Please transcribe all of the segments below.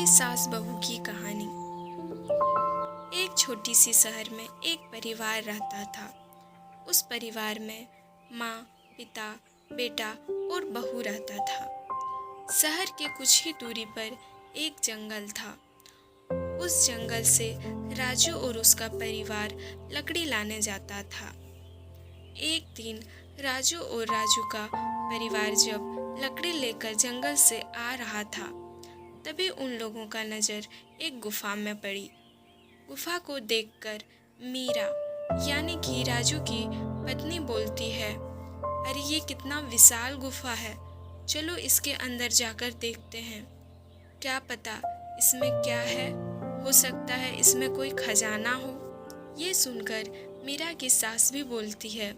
सास बहू की कहानी। एक छोटी सी शहर में एक परिवार रहता था। उस परिवार में माँ, पिता, बेटा और बहू रहता था। शहर के कुछ ही दूरी पर एक जंगल था। उस जंगल से राजू और उसका परिवार लकड़ी लाने जाता था। एक दिन राजू और राजू का परिवार जब लकड़ी लेकर जंगल से आ रहा था, तभी उन लोगों का नज़र एक गुफा में पड़ी। गुफा को देखकर मीरा यानी कि राजू की पत्नी बोलती है, अरे ये कितना विशाल गुफा है, चलो इसके अंदर जाकर देखते हैं। क्या पता इसमें क्या है, हो सकता है इसमें कोई खजाना हो। ये सुनकर मीरा की सास भी बोलती है,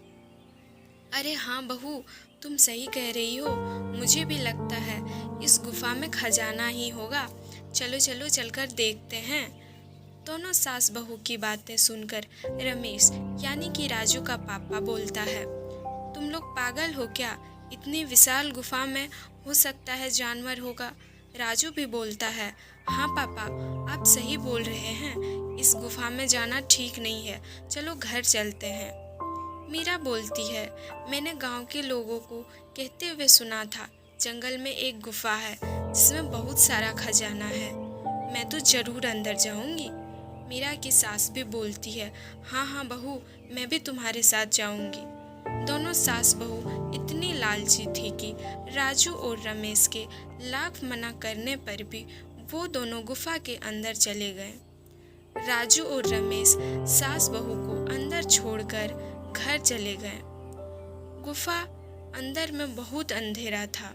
अरे हाँ बहू, तुम सही कह रही हो, मुझे भी लगता है इस गुफा में खजाना ही होगा। चलो चलो चलकर देखते हैं। दोनों सास बहू की बातें सुनकर रमेश यानी कि राजू का पापा बोलता है, तुम लोग पागल हो क्या, इतनी विशाल गुफा में हो सकता है जानवर होगा। राजू भी बोलता है, हाँ पापा, आप सही बोल रहे हैं, इस गुफा में जाना ठीक नहीं है, चलो घर चलते हैं। मीरा बोलती है, मैंने गांव के लोगों को कहते हुए सुना था जंगल में एक गुफा है जिसमें बहुत सारा खजाना है, मैं तो जरूर अंदर जाऊंगी। मीरा की सास भी बोलती है, हाँ हाँ बहू, मैं भी तुम्हारे साथ जाऊंगी। दोनों सास बहू इतनी लालची थी कि राजू और रमेश के लाख मना करने पर भी वो दोनों गुफा के अंदर चले गए। राजू और रमेश सास बहू को अंदर छोड़कर घर चले गए। गुफा अंदर में बहुत अंधेरा था।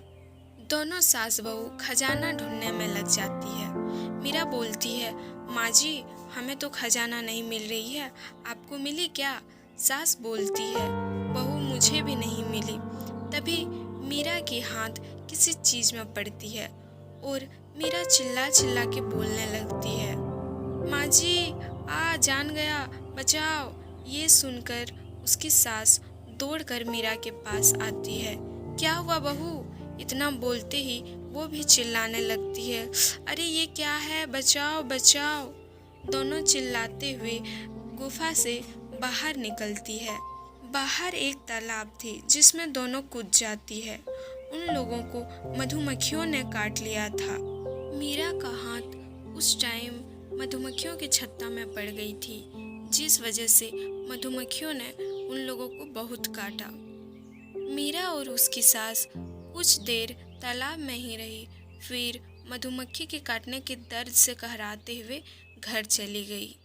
दोनों सास बहू खजाना ढूंढने में लग जाती है। मीरा बोलती है, माँ जी, हमें तो खजाना नहीं मिल रही है, आपको मिली क्या? सास बोलती है, बहू मुझे भी नहीं मिली। तभी मीरा की हाथ किसी चीज में पड़ती है और मीरा चिल्ला चिल्ला के बोलने लगती है, माँ जी, जान गया, बचाओ। ये सुनकर उसकी सास दौड़कर मीरा के पास आती है। क्या हुआ बहू? इतना बोलते ही वो भी चिल्लाने लगती है, अरे ये क्या है, बचाओ बचाओ। दोनों चिल्लाते हुए गुफा से बाहर निकलती है। बाहर एक तालाब थी जिसमें दोनों कूद जाती है। उन लोगों को मधुमक्खियों ने काट लिया था। मीरा का हाथ उस टाइम मधुमक्खियों के छत्ता में पड़ गई थी, जिस वजह से मधुमक्खियों ने उन लोगों को बहुत काटा। मीरा और उसकी सास कुछ देर तालाब में ही रही, फिर मधुमक्खी के काटने के दर्द से कहराते हुए घर चली गई।